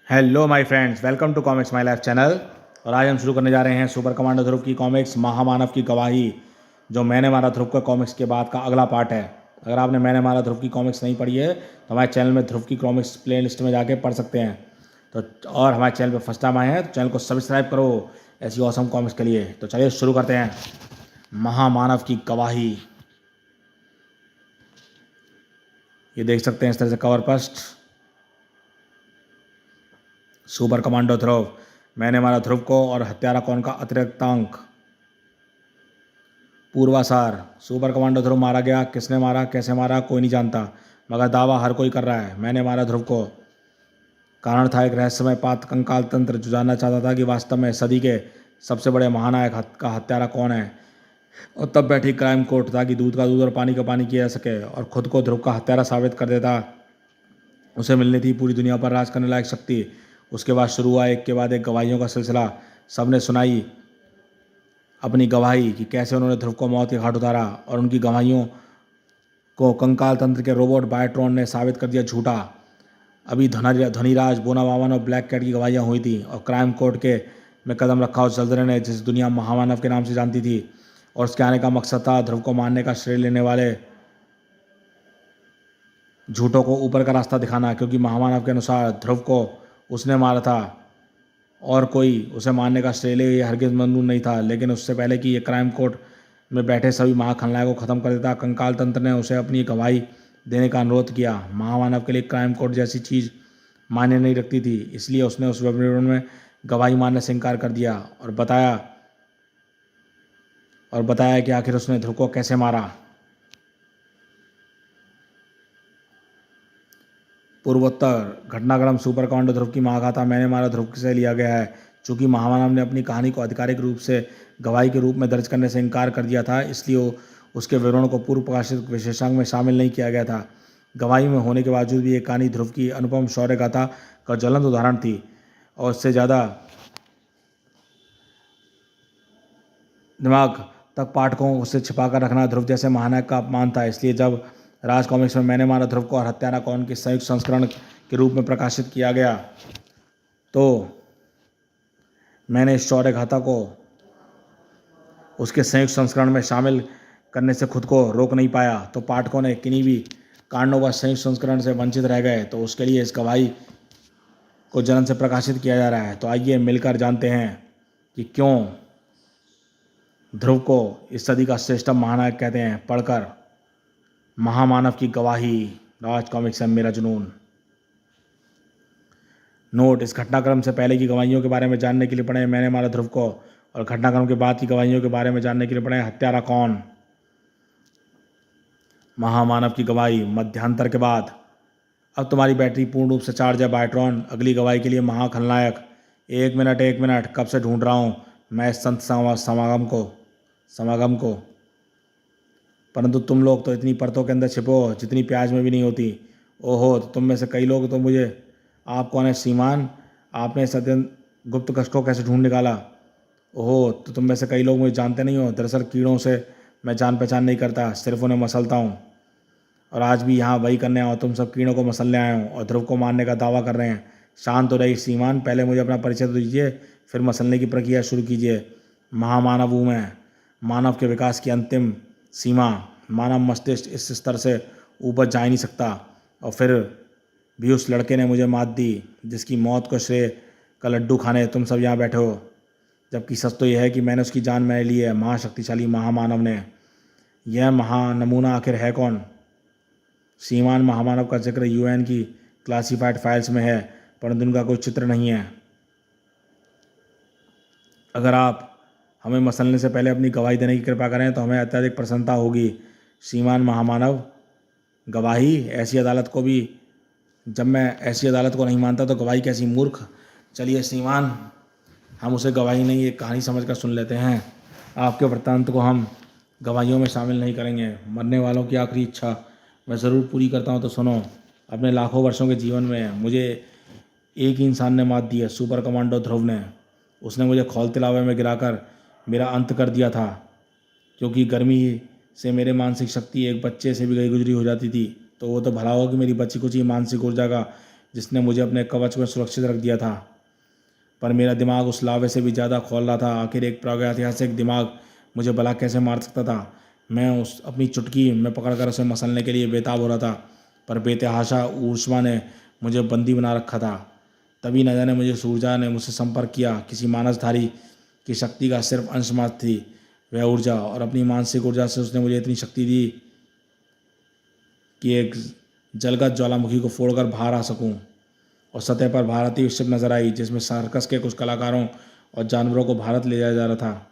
Hello my friends, welcome to comics my life channel. और आज हम शुरू करने जा रहे हैं सुपर कमांडो ध्रुव की कॉमिक्स महामानव की गवाही, जो मैंने मारा ध्रुव के कॉमिक्स के बाद का अगला पार्ट है। अगर आपने मैंने मारा ध्रुव की कॉमिक्स नहीं पढ़ी है तो हमारे चैनल में ध्रुव की कॉमिक्स प्लेलिस्ट में जाके पढ़ सकते हैं। तो और हमारे चैनल पर फर्स्ट टाइम आए हैं तो चैनल को सब्सक्राइब करो ऐसी औसम कॉमिक्स के लिए। तो चलिए शुरू करते हैं। महामानव की गवाही, ये देख सकते हैं इस तरह से कवर फर्स्ट। सुपर कमांडो ध्रुव, मैंने मारा ध्रुव को और हत्यारा कौन का अतिरिक्त अंक। पूर्वासार, सुपर कमांडो ध्रुव मारा गया, किसने मारा कैसे मारा कोई नहीं जानता, मगर दावा हर कोई कर रहा है मैंने मारा ध्रुव को। कारण था एक रहस्यमय पात्र कंकाल तंत्र जो जानना चाहता था कि वास्तव में सदी के सबसे बड़े महानायक का हत्यारा कौन है। और तब बैठी क्राइम कोर्ट ताकि दूध का दूध और पानी का पानी किया जा सके और खुद को ध्रुव का हत्यारा साबित कर देता। उसे मिलनी थी पूरी दुनिया पर राज करने लायक शक्ति। उसके बाद शुरू हुआ एक के बाद एक गवाहियों का सिलसिला। सबने सुनाई अपनी गवाही कि कैसे उन्होंने ध्रुव को मौत के घाट उतारा, और उनकी गवाहियों को कंकाल तंत्र के रोबोट बायोट्रॉन ने साबित कर दिया झूठा। अभी धनीराज बोनावामन और ब्लैक कैट की गवाहियाँ हुई थी, और क्राइम कोर्ट के में कदम रखा उस जल्दरे ने जिस दुनिया महामानव के नाम से जानती थी, और उसके आने का मकसद था ध्रुव को मारने का श्रेय लेने वाले झूठों को ऊपर का रास्ता दिखाना। क्योंकि महामानव के अनुसार ध्रुव को उसने मारा था और कोई उसे मारने का श्रेय ले ये हरगिज मंजूर नहीं था। लेकिन उससे पहले कि ये क्राइम कोर्ट में बैठे सभी महाखलनायकों को ख़त्म कर देता, कंकाल तंत्र ने उसे अपनी गवाही देने का अनुरोध किया। महामानव के लिए क्राइम कोर्ट जैसी चीज़ मान्य नहीं रखती थी, इसलिए उसने उस वेबनार में गवाही मानने से इनकार कर दिया और बताया कि आखिर उसने ध्रुव को कैसे मारा। पूर्वोत्तर घटनाक्रम सुपर कमांडो ध्रुव की महागाथा मैंने मारा ध्रुव से लिया गया है। चूंकि महामानव ने अपनी कहानी को आधिकारिक रूप से गवाही के रूप में दर्ज करने से इनकार कर दिया था, इसलिए उसके विवरण को पूर्व प्रकाशित विशेषांक में शामिल नहीं किया गया था। गवाही में होने के बावजूद भी ये कहानी ध्रुव की अनुपम शौर्य गाथा का ज्वलंत उदाहरण थी, और इससे ज़्यादा दिमाग तक पाठकों को उससे छिपाकर रखना ध्रुव जैसे महानायक का अपमान था। इसलिए जब राज कॉमिक्स में मैंने मारा ध्रुव को और हत्यारा कौन के संयुक्त संस्करण के रूप में प्रकाशित किया गया, तो मैंने इस शौर्य गाथा को उसके संयुक्त संस्करण में शामिल करने से खुद को रोक नहीं पाया। तो पाठकों ने किन्हीं भी कारणों संयुक्त संस्करण से वंचित रह गए, तो उसके लिए इस गवाही को जलन से प्रकाशित किया जा रहा है। तो आइए मिलकर जानते हैं कि क्यों ध्रुव को इस सदी का श्रेष्ठतम महानायक कहते हैं। पढ़कर महामानव की गवाही, राज कॉमिक्स से मेरा जुनून। नोट, इस घटनाक्रम से पहले की गवाहियों के बारे में जानने के लिए पढ़ें मैंने मारा ध्रुव को, और घटनाक्रम के बाद की गवाहियों के बारे में जानने के लिए पढ़ें हत्यारा कौन। महामानव की गवाही मध्यांतर के बाद। अब तुम्हारी बैटरी पूर्ण रूप से चार्ज है बायोट्रॉन, अगली गवाही के लिए महाखलनायक। एक मिनट, कब से ढूंढ रहा हूँ मैं इस संत समागम को, परंतु तुम लोग तो इतनी परतों के अंदर छिपो जितनी प्याज में भी नहीं होती। ओहो, तो तुम में से कई लोग तो मुझे, आप कौन है श्रीमान, आपने इस अत्यंत गुप्त कक्ष को कैसे ढूंढ निकाला। ओहो, तो तुम में से कई लोग मुझे जानते नहीं हो। दरअसल कीड़ों से मैं जान पहचान नहीं करता, सिर्फ उन्हें मसलता हूँ, और आज भी यहाँ वही करने आओ। तुम सब कीड़ों को मसलने आए हो और ध्रुव को मारने का दावा कर रहे हैं। शांत हो रही श्रीमान, पहले मुझे अपना परिचय तो दीजिए, फिर मसलने की प्रक्रिया शुरू कीजिए। महामानव हूँ मैं, मानव के विकास की अंतिम सीमा। मानव मस्तिष्क इस स्तर से ऊपर जा ही नहीं सकता, और फिर भी उस लड़के ने मुझे मात दी जिसकी मौत को श्रेय का लड्डू खाने तुम सब यहाँ बैठे हो, जबकि सच तो यह है कि मैंने उसकी जान मैंने ली है। महाशक्तिशाली महामानव ने। यह महानमूना आखिर है कौन। श्रीमान, महामानव का जिक्र यूएन की क्लासिफाइड फाइल्स में है, परंतु उनका कोई चित्र नहीं है। अगर आप हमें मसलने से पहले अपनी गवाही देने की कृपा करें तो हमें अत्यधिक प्रसन्नता होगी। श्रीमान महामानव, गवाही ऐसी अदालत को भी, जब मैं ऐसी अदालत को नहीं मानता तो गवाही कैसी मूर्ख। चलिए श्रीमान, हम उसे गवाही नहीं एक कहानी समझकर सुन लेते हैं। आपके वृत्तांत को हम गवाहियों में शामिल नहीं करेंगे। मरने वालों की आखिरी इच्छा मैं ज़रूर पूरी करता हूँ, तो सुनो। अपने लाखों वर्षों के जीवन में मुझे एक ही इंसान ने मात दी है, सुपर कमांडो ध्रुव ने। उसने मुझे खौलते लावे में गिराकर मेरा अंत कर दिया था, क्योंकि गर्मी से मेरे मानसिक शक्ति एक बच्चे से भी गई गुजरी हो जाती थी। तो वो तो भला हो कि मेरी बची कुची मानसिक ऊर्जा का जिसने मुझे अपने कवच में सुरक्षित रख दिया था। पर मेरा दिमाग उस लावे से भी ज़्यादा खौल रहा था। आखिर एक प्रागैतिहासिक दिमाग मुझे भला कैसे मार सकता था। मैं उस अपनी चुटकी में पकड़कर उसे मसलने के लिए बेताब हो रहा था, पर बेतहाशा ऊष्मा ने मुझे बंदी बना रखा था। तभी न जाने मुझे ऊर्जा ने मुझसे संपर्क किया। किसी मानसधारी की शक्ति का सिर्फ अंश मात्र थी वह ऊर्जा, और अपनी मानसिक ऊर्जा से उसने मुझे इतनी शक्ति दी कि एक जलगत ज्वालामुखी को फोड़कर बाहर आ सकूं। और सतह पर भारतीय शिप नजर आई, जिसमें सर्कस के कुछ कलाकारों और जानवरों को भारत ले जाया जा रहा था।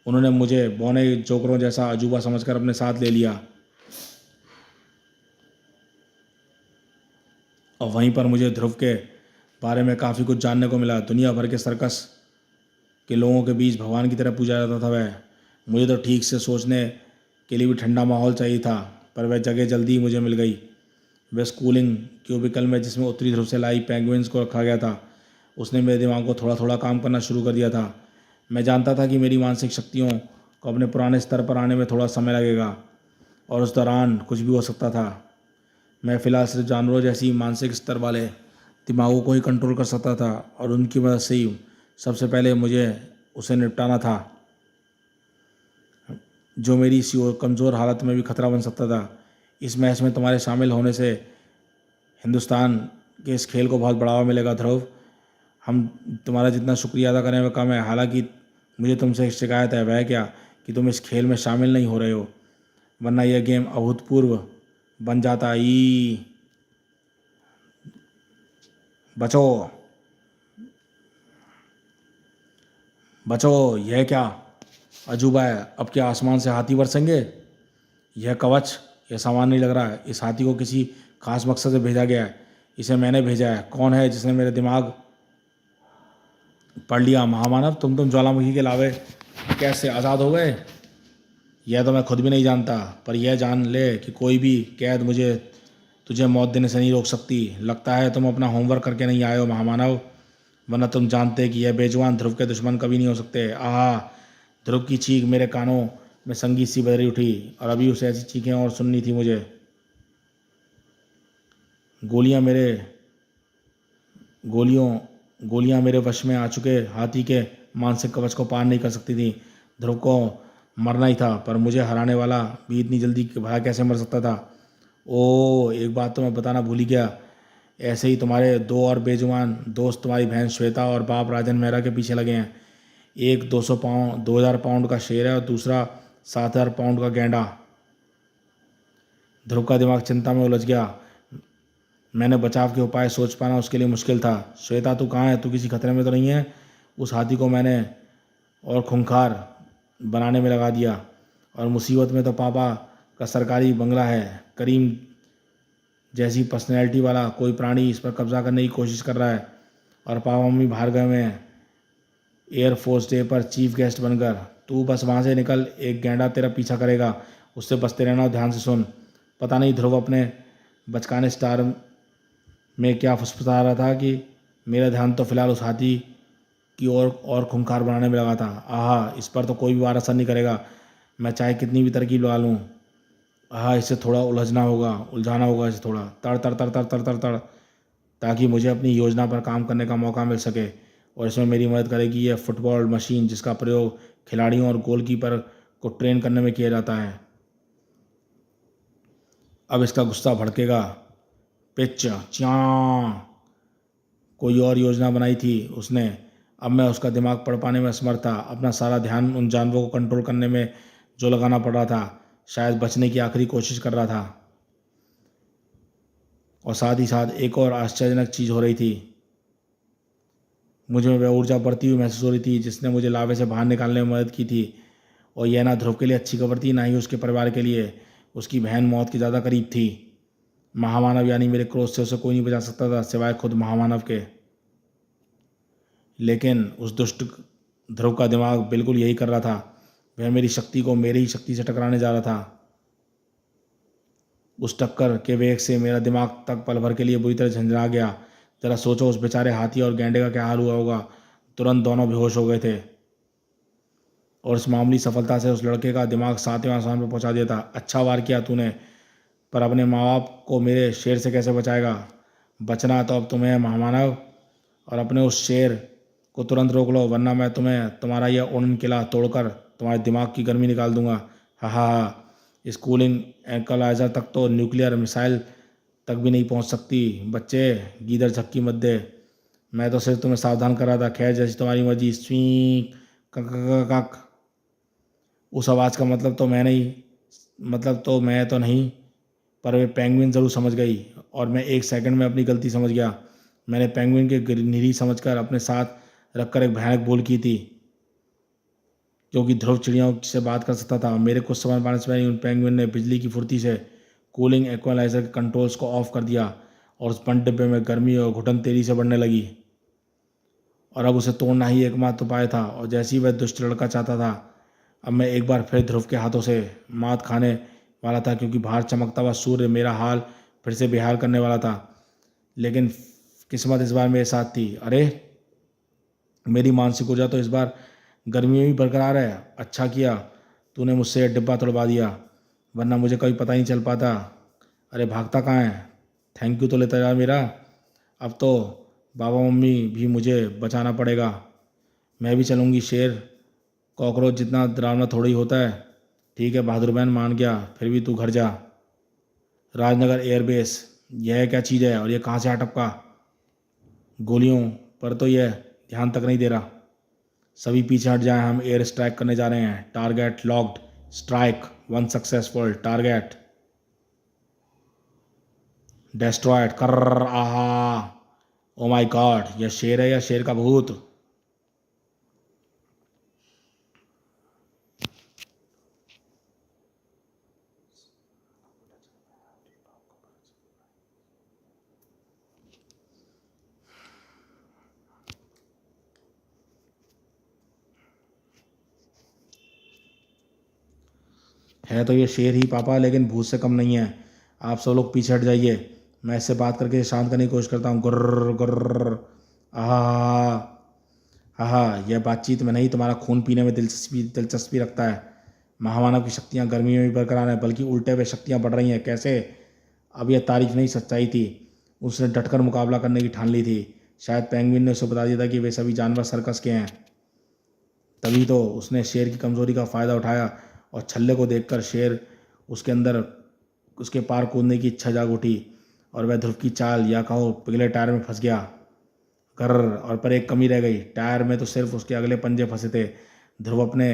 उन्होंने मुझे बौने जोकरों जैसा अजूबा समझकर अपने साथ ले लिया, और वहीं पर मुझे ध्रुव के बारे में काफ़ी कुछ जानने को मिला। दुनिया भर के सर्कस के लोगों के बीच भगवान की तरह पूजा जाता था वह। मुझे तो ठीक से सोचने के लिए भी ठंडा माहौल चाहिए था, पर वह जगह जल्दी ही मुझे मिल गई। वह स्कूलिंग क्यूबिकल में, जिसमें उत्तरी ध्रुव से लाई पेंगुइन्स को रखा गया था, उसने मेरे दिमाग को थोड़ा थोड़ा काम करना शुरू कर दिया था। मैं जानता था कि मेरी मानसिक शक्तियों को अपने पुराने स्तर पर आने में थोड़ा समय लगेगा, और उस दौरान कुछ भी हो सकता था। मैं फ़िलहाल सिर्फ जानवरों जैसी मानसिक स्तर वाले दिमागों को ही कंट्रोल कर सकता था, और उनकी मदद से ही सबसे पहले मुझे उसे निपटाना था, जो मेरी इसी और कमज़ोर हालत में भी खतरा बन सकता था। इस मैच में तुम्हारे शामिल होने से हिंदुस्तान के इस खेल को बहुत बढ़ावा मिलेगा ध्रुव। हम तुम्हारा जितना शुक्रिया अदा करें वह कम है। हालांकि मुझे तुमसे एक शिकायत है, वह क्या कि तुम इस खेल में शामिल नहीं हो रहे हो, वरना यह गेम अभूतपूर्व बन जाता। ई बचो बचो, यह क्या अजूबा है। अब क्या आसमान से हाथी बरसेंगे। यह कवच, यह सामान नहीं लग रहा है। इस हाथी को किसी खास मकसद से भेजा गया है। इसे मैंने भेजा है। कौन है जिसने मेरे दिमाग पढ़ लिया। महामानव, तुम ज्वालामुखी के लावे कैसे आज़ाद हो गए, यह तो मैं खुद भी नहीं जानता। पर यह जान ले कि कोई भी कैद मुझे तुझे मौत देने से नहीं रोक सकती। लगता है तुम अपना होमवर्क करके नहीं आए हो महामानव, वरना तुम जानते कि यह बेजुबान ध्रुव के दुश्मन कभी नहीं हो सकते। आह, ध्रुव की चीख मेरे कानों में संगीत सी बजरी उठी, और अभी उसे ऐसी चीखें और सुननी थी मुझे। गोलियां मेरे गोलियों गोलियां मेरे वश में आ चुके हाथी के मानसिक कवच को पार नहीं कर सकती थी। ध्रुव को मरना ही था, पर मुझे हराने वाला भी इतनी जल्दी भला कैसे मर सकता था। ओ, एक बात तो मैं बताना भूल ही गया। ऐसे ही तुम्हारे दो और बेजुबान दोस्त, तुम्हारी बहन श्वेता और बाप राजन मेहरा के पीछे लगे हैं। एक 2,000 पाउंड का शेर है, और दूसरा 7,000 पाउंड का गैंडा। ध्रुव का दिमाग चिंता में उलझ गया। मैंने बचाव के उपाय सोच पाना उसके लिए मुश्किल था। श्वेता, तू कहाँ है? तू किसी खतरे में तो नहीं है? उस हाथी को मैंने और खूंखार बनाने में लगा दिया, और मुसीबत में तो पापा का सरकारी बंगला है। करीम जैसी पर्सनैलिटी वाला कोई प्राणी इस पर कब्जा करने की कोशिश कर रहा है, और पापा मम्मी बाहर गए हुए हैं एयरफोर्स डे पर चीफ गेस्ट बनकर। तू बस वहाँ से निकल, एक गैंडा तेरा पीछा करेगा, उससे बचते रहना। और ध्यान से सुन। पता नहीं ध्रुव अपने बचकाने स्टार में क्या फुसफुसा रहा था कि मेरा ध्यान तो फिलहाल उस हाथी की और खूंखार बनाने में लगा था। आहा, इस पर तो कोई भी वार असर नहीं करेगा, मैं चाहे कितनी भी तरकीब लगा लूँ। आहा, इसे थोड़ा उलझाना होगा इसे थोड़ा, तड़ तड़ तड़ तड़ तड़ तड़ तड़, ताकि मुझे अपनी योजना पर काम करने का मौका मिल सके। और इसमें मेरी मदद करेगी यह फुटबॉल मशीन, जिसका प्रयोग खिलाड़ियों और गोलकीपर को ट्रेन करने में किया जाता है। अब इसका गुस्सा भड़केगा। पिच च्या कोई और योजना बनाई थी उसने। अब मैं उसका दिमाग पढ़ पाने में असमर्थ था। अपना सारा ध्यान उन जानवरों को कंट्रोल करने में जो लगाना पड़ रहा था, शायद बचने की आखिरी कोशिश कर रहा था। और साथ ही साथ एक और आश्चर्यजनक चीज़ हो रही थी। मुझे वह ऊर्जा बढ़ती हुई महसूस हो रही थी जिसने मुझे लावे से बाहर निकालने में मदद की थी। और यह ना ध्रुव के लिए अच्छी खबर थी, ना ही उसके परिवार के लिए। उसकी बहन मौत के ज़्यादा करीब थी। महामानव यानी मेरे क्रोध से उसे कोई नहीं बचा सकता था सिवाय खुद महामानव के। लेकिन उस दुष्ट ध्रुव का दिमाग बिल्कुल यही कर रहा था। वह मेरी शक्ति को मेरी ही शक्ति से टकराने जा रहा था। उस टक्कर के वेग से मेरा दिमाग तक पल भर के लिए बुरी तरह झंझना गया। जरा सोचो, उस बेचारे हाथी और गैंडे का क्या हाल हुआ होगा। तुरंत दोनों बेहोश हो गए थे, और इस मामूली सफलता से उस लड़के का दिमाग 7वें आसमान पर पहुंचा दिया था। अच्छा वार किया तूने, पर अपने माँ बाप को मेरे शेर से कैसे बचाएगा। बचना तो अब तुम्हें है महामानव, और अपने उस शेर को तुरंत रोक लो, वरना मैं तुम्हें तुम्हारा यह उड़न किला तोड़कर तुम्हारे दिमाग की गर्मी निकाल दूंगा। हा हा हा। इस कूलिंग एंकलाइजर तक तो न्यूक्लियर मिसाइल तक भी नहीं पहुंच सकती। बच्चे, गीदड़ झपकी मत दे। मैं तो सिर्फ तुम्हें सावधान कर रहा था। खैर, जैसी तुम्हारी मर्जी। स्वी कक। उस आवाज़ का मतलब तो मैं तो नहीं, पर वे पेंगुइन ज़रूर समझ गई, और मैं एक सेकंड में अपनी गलती समझ गया। मैंने पेंगुइन के निरी समझकर अपने साथ रखकर एक भयानक भूल की थी, क्योंकि ध्रुव चिड़ियों से बात कर सकता था। मेरे कुछ समझ पाने से पहले उन पेंगुइन ने बिजली की फुर्ती से कूलिंग इक्वलाइजर के कंट्रोल्स को ऑफ कर दिया, और उस बंद डिब्बे में गर्मी और घुटन तेजी से बढ़ने लगी। और अब उसे तोड़ना ही एकमात्र उपाय था, और जैसे ही वह दुष्ट लड़का चाहता था, अब मैं एक बार फिर ध्रुव के हाथों से मात खाने वाला था, क्योंकि बाहर चमकता हुआ सूर्य मेरा हाल फिर से बेहाल करने वाला था। लेकिन किस्मत इस बार मेरे साथ थी। अरे, मेरी मानसिक ऊर्जा तो इस बार गर्मी में भी बरकरार है। अच्छा किया तूने मुझसे यह डिब्बा तोड़वा दिया, वरना मुझे कभी पता ही नहीं चल पाता। अरे, भागता कहाँ है? थैंक यू तो लेता जा मेरा। अब तो बाबा मम्मी भी मुझे बचाना पड़ेगा। मैं भी चलूँगी। शेर कॉकरोच जितना डरावना थोड़ी होता है। ठीक है बहादुर बहन, मान गया। फिर भी तू घर जा। राजनगर एयरबेस, यह क्या चीज़ है और यह कहाँ से आ टपका? गोलियों पर तो यह ध्यान तक नहीं दे रहा। सभी पीछे हट जाएं, हम एयर स्ट्राइक करने जा रहे हैं। Target locked. Strike one successful. Target destroyed. कर। आहा। ओ माय गॉड, यह शेर है या शेर का भूत? है तो ये शेर ही पापा, लेकिन भूत से कम नहीं है। आप सब लोग पीछे हट जाइए। मैं इससे बात करके शांत करने की कोशिश करता हूँ। गुर्र गुर्र। आहा। हाँ, यह बातचीत में नहीं, तुम्हारा खून पीने में दिलचस्पी रखता है। महामानव की शक्तियाँ गर्मी में भी बरकरार हैं, बल्कि उल्टे हुए शक्तियाँ बढ़ रही हैं। कैसे? अब यह तारीफ नहीं, सच्चाई थी। उसने डटकर मुकाबला करने की ठान ली थी। शायद पेंगुइन ने उसे बता दिया था कि वे सभी जानवर सर्कस के हैं। तभी तो उसने शेर की कमजोरी का फ़ायदा उठाया, और छल्ले को देखकर शेर उसके अंदर उसके पार कूदने की इच्छा जाग उठी, और वह ध्रुव की चाल या कहो पिघले टायर में फंस गया। कर। और पर एक कमी रह गई। टायर में तो सिर्फ उसके अगले पंजे फंसे थे। ध्रुव अपने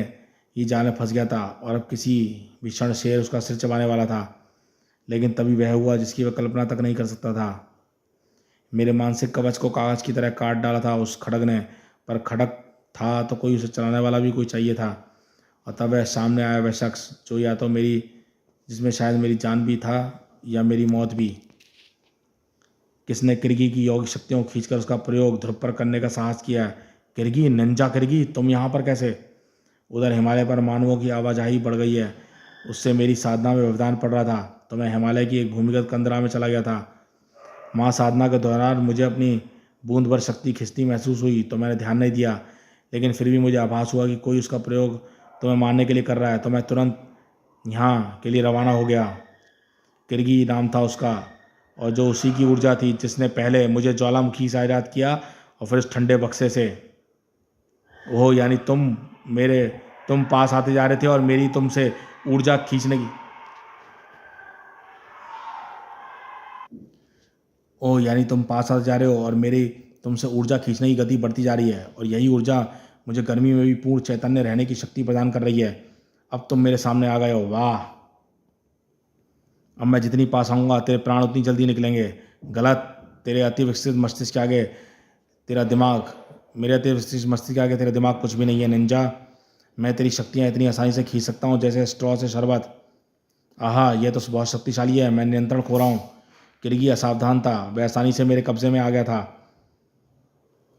ही जाल में फंस गया था, और अब किसी भी क्षण शेर उसका सिर चबाने वाला था। लेकिन तभी वह हुआ जिसकी वह कल्पना तक नहीं कर सकता था। मेरे मानसिक कवच को कागज की तरह काट डाला था उस खड़ग ने। पर खड़ग था तो कोई उसे चलाने वाला भी कोई चाहिए था। और तब वह सामने आया, वह शख्स जो या तो मेरी जिसमें शायद मेरी जान भी था या मेरी मौत भी। किसने किरगी की यौगिक शक्तियों को खींचकर उसका प्रयोग ध्रुव पर करने का साहस किया है? किरगी, निंजा किरगी, तुम यहाँ पर कैसे? उधर हिमालय पर मानवों की आवाजाही बढ़ गई है। उससे मेरी साधना में व्यवधान पड़ रहा था, तो मैं हिमालय की एक भूमिगत कंदरा में चला गया था। माँ साधना के दौरान मुझे अपनी बूंद भर शक्ति खिंचती महसूस हुई, तो मैंने ध्यान नहीं दिया। लेकिन फिर भी मुझे आभास हुआ कि कोई उसका प्रयोग तुम्हें मारने के लिए कर रहा है, तो मैं तुरंत यहाँ के लिए रवाना हो गया। किरगी नाम था उसका, और जो उसी की ऊर्जा थी जिसने पहले मुझे ज्वालामुखी से आज़ाद किया, और फिर उस ठंडे बक्से से। ओह, यानी तुम पास आते जा रहे थे और मेरी तुमसे ऊर्जा खींचने की ओह, यानी तुम पास आते जा रहे हो और मेरी तुमसे ऊर्जा खींचने की गति बढ़ती जा रही है, और यही ऊर्जा मुझे गर्मी में भी पूर्ण चैतन्य रहने की शक्ति प्रदान कर रही है। अब तुम मेरे सामने आ गए हो। वाह। अब मैं जितनी पास आऊँगा तेरे प्राण उतनी जल्दी निकलेंगे। गलत। तेरे अति विकसित मस्तिष्क के आगे तेरा दिमाग मेरे अति विकसित मस्तिष्क के आगे तेरा दिमाग कुछ भी नहीं है निंजा। मैं तेरी शक्तियाँ इतनी आसानी से खींच सकता हूँ जैसे स्ट्रॉ से शरबत। आहा, यह तो बहुत शक्तिशाली है। मैं नियंत्रण खो रहा हूँ। किरगी असावधान था, वह आसानी से मेरे कब्जे में आ गया था,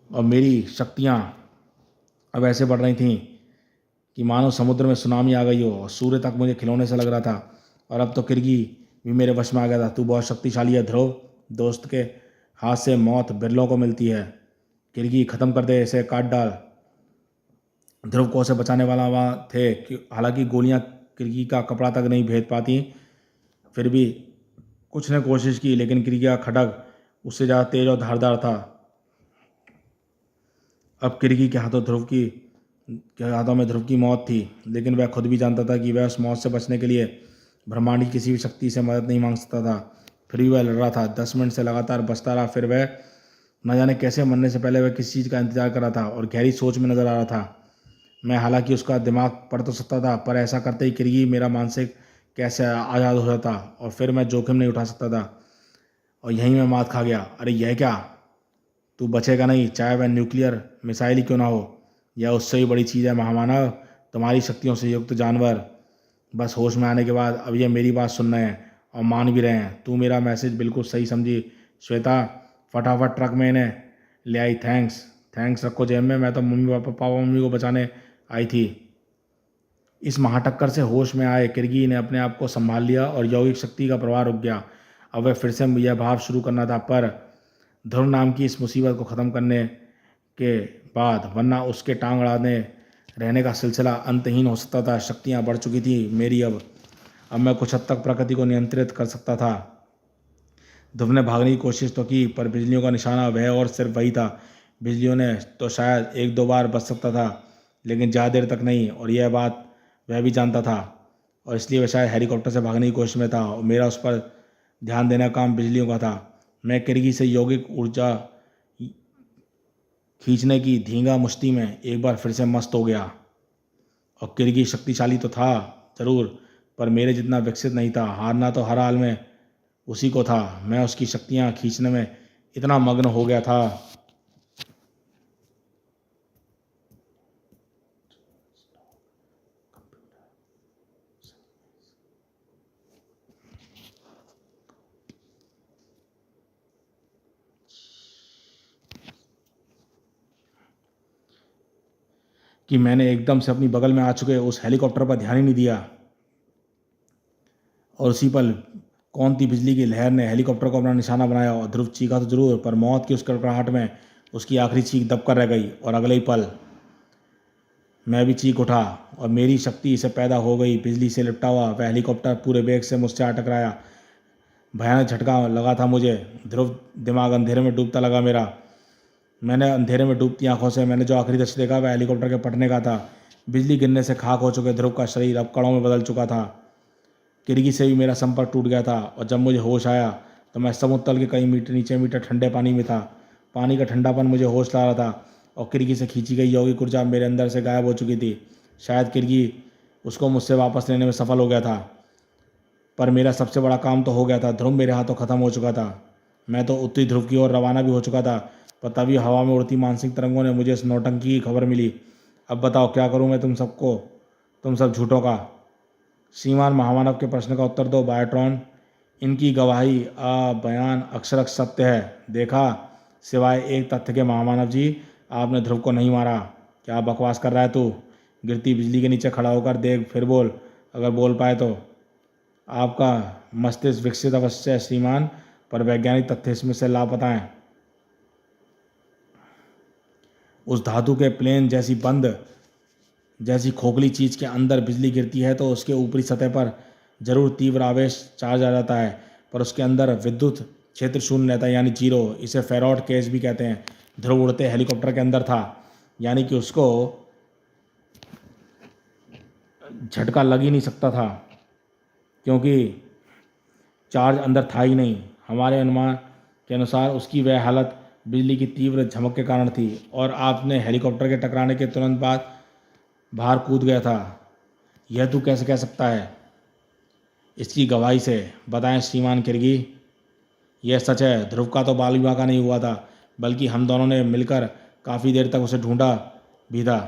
और मेरी शक्तियाँ अब ऐसे बढ़ रही थीं कि मानो समुद्र में सुनामी आ गई हो, और सूर्य तक मुझे खिलौने से लग रहा था। और अब तो किरगी भी मेरे वश में आ गया था। तू बहुत शक्तिशाली है ध्रुव। दोस्त के हाथ से मौत बिरलों को मिलती है। किरगी, खत्म कर दे इसे, काट डाल। ध्रुव को उसे बचाने वाला वहाँ थे हालांकि गोलियां किरगी का कपड़ा तक नहीं भेद पाती। फिर भी कुछ ने कोशिश की, लेकिन किरगी का खड्ग उससे ज़्यादा तेज और धारदार था। अब किरगी के हाथों में ध्रुव की मौत थी, लेकिन वह खुद भी जानता था कि वह उस मौत से बचने के लिए ब्रह्मांड की किसी भी शक्ति से मदद नहीं मांग सकता था। फिर भी वह लड़ रहा था। 10 मिनट से लगातार बचता रहा। फिर वह न जाने कैसे मरने से पहले वह किसी चीज़ का इंतजार कर रहा था और गहरी सोच में नजर आ रहा था। मैं हालांकि उसका दिमाग पढ़ तो सकता था, पर ऐसा करते ही किरगी मेरा मानसिक कैसे आज़ाद हो जाता और फिर मैं जोखिम नहीं उठा सकता था और यहीं मैं मात खा गया। अरे यह क्या, तू बचेगा नहीं, चाहे वह न्यूक्लियर मिसाइल ही क्यों ना हो या उससे ही बड़ी चीज़ है महामानव, तुम्हारी शक्तियों से युक्त जानवर। बस होश में आने के बाद अब ये मेरी बात सुन रहे हैं और मान भी रहे हैं। तू मेरा मैसेज बिल्कुल सही समझी श्वेता, फटाफट ट्रक में इन्हें ले आई। थैंक्स। थैंक्स रखो जेब में, मैं तो पापा मम्मी को बचाने आई थी। इस महाटक्कर से होश में आए किरगी ने अपने आप को संभाल लिया और यौगिक शक्ति का प्रवाह रुक गया। अब वह फिर से यह भाव शुरू करना था, पर ध्रुव नाम की इस मुसीबत को ख़त्म करने के बाद, वरना उसके टांग अड़ाने रहने का सिलसिला अंतहीन हो सकता था। शक्तियाँ बढ़ चुकी थी मेरी। अब मैं कुछ हद तक प्रकृति को नियंत्रित कर सकता था। ध्रुव ने भागने की कोशिश तो की, पर बिजलियों का निशाना वह और सिर्फ वही था। बिजलियों ने तो शायद 1-2 बार बच सकता था, लेकिन ज़्यादा देर तक नहीं, और यह बात वह भी जानता था। और इसलिए वह शायद हेलीकॉप्टर से भागने की कोशिश में था और मेरा उस पर ध्यान देना काम बिजलियों का था। मैं किरगी से यौगिक ऊर्जा खींचने की धींगा मुश्ती में एक बार फिर से मस्त हो गया। और किरगी शक्तिशाली तो था जरूर, पर मेरे जितना विकसित नहीं था। हारना तो हर हाल में उसी को था। मैं उसकी शक्तियाँ खींचने में इतना मग्न हो गया था कि मैंने एकदम से अपनी बगल में आ चुके उस हेलीकॉप्टर पर ध्यान ही नहीं दिया। और उसी पल कौन थी बिजली की लहर ने हेलीकॉप्टर को अपना निशाना बनाया और ध्रुव चीखा तो जरूर, पर मौत की उस कड़कड़ाहट में उसकी आखिरी चीख दबकर रह गई। और अगले ही पल मैं भी चीख उठा और मेरी शक्ति से पैदा हो गई बिजली से लिपटा हुआ वह हेलीकॉप्टर पूरे वेग से मुझसे आ टकराया। भयानक झटका लगा था मुझे। ध्रुव दिमाग अंधेरे में डूबता लगा मेरा। मैंने अंधेरे में डूबती आंखों से मैंने जो आखिरी दृश्य देखा वह हेलीकॉप्टर के फटने का था। बिजली गिरने से खाक हो चुके ध्रुव का शरीर अब कणों में बदल चुका था। किरगी से भी मेरा संपर्क टूट गया था और जब मुझे होश आया तो मैं समुद्र तल के कई मीटर ठंडे पानी में था। पानी का ठंडापन मुझे होश ला रहा था और किरगी से खींची गई यौगिक ऊर्जा मेरे अंदर से गायब हो चुकी थी। शायद किरगी उसको मुझसे वापस लेने में सफल हो गया था, पर मेरा सबसे बड़ा काम तो हो गया था। ध्रुव मेरे हाथों ख़त्म हो चुका था। मैं तो उत्तरी ध्रुव की ओर रवाना भी हो चुका था, पर तभी हवा में उड़ती मानसिक तरंगों ने मुझे इस नौटंकी की खबर मिली। अब बताओ क्या करूं मैं तुम सब झूठों का। श्रीमान महामानव के प्रश्न का उत्तर दो बायोट्रॉन। इनकी गवाही बयान अक्षरश सत्य है। देखा, सिवाय एक तथ्य के महामानव जी, आपने ध्रुव को नहीं मारा। क्या बकवास कर रहा है तू? गिरती बिजली के नीचे खड़ा होकर देख, फिर बोल, अगर बोल पाए तो। आपका मस्तिष्क विकसित अवश्य है श्रीमान, पर वैज्ञानिक तथ्य इसमें से लापता हैं। उस धातु के प्लेन जैसी खोखली चीज के अंदर बिजली गिरती है तो उसके ऊपरी सतह पर जरूर तीव्र आवेश चार्ज आ जाता है, पर उसके अंदर विद्युत क्षेत्र शून्य रहता है, यानी जीरो। इसे फेराड केज भी कहते हैं। ध्रुव उड़ते हेलीकॉप्टर के अंदर था, यानी कि उसको झटका लग ही नहीं सकता था, क्योंकि चार्ज अंदर था ही नहीं। हमारे अनुमान के अनुसार उसकी वह हालत बिजली की तीव्र झमक के कारण थी और आपने हेलीकॉप्टर के टकराने के तुरंत बाद बाहर कूद गया था। यह तू कैसे कह सकता है? इसकी गवाही से बताएं श्रीमान किरगी। यह सच है। ध्रुव का तो बाल विवाह का नहीं हुआ था, बल्कि हम दोनों ने मिलकर काफ़ी देर तक उसे ढूंढा भी था।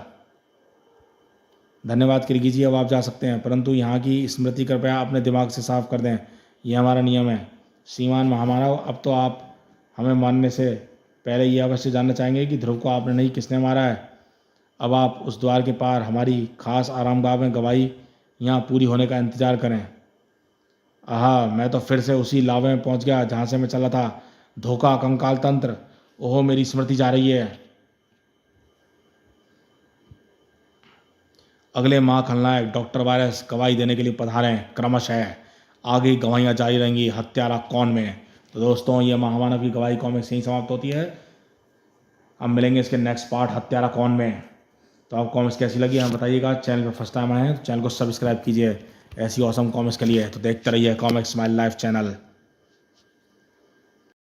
धन्यवाद किरगी जी, अब आप जा सकते हैं, परंतु यहाँ की स्मृति कृपया अपने दिमाग से साफ कर दें। यह हमारा नियम है। श्रीमान महामानव, अब तो आप हमें मारने से पहले यह अवश्य जानना चाहेंगे कि ध्रुव को आपने नहीं किसने मारा है। अब आप उस द्वार के पार हमारी खास आरामगाह में गवाही यहाँ पूरी होने का इंतजार करें। आहा, मैं तो फिर से उसी लावे में पहुँच गया जहाँ से मैं चला था। धोखा, कंकाल तंत्र। ओहो, मेरी स्मृति जा रही है। अगले माह खलनायक डॉक्टर वायरस गवाही देने के लिए पधारे हैं। क्रमशः आगे गवाहियाँ जारी रहेंगी। हत्यारा कौन में तो दोस्तों ये महामानव की गवाही कॉमिक्स यहीं समाप्त होती है। अब मिलेंगे इसके नेक्स्ट पार्ट हत्यारा कौन में। तो आपको कॉमिक्स कैसी लगी हमें बताइएगा। चैनल पर फर्स्ट टाइम आए हैं तो चैनल को सब्सक्राइब कीजिए ऐसी ऑसम कॉमिक्स के लिए। तो देखते रहिए कॉमिक्स माय लाइफ चैनल।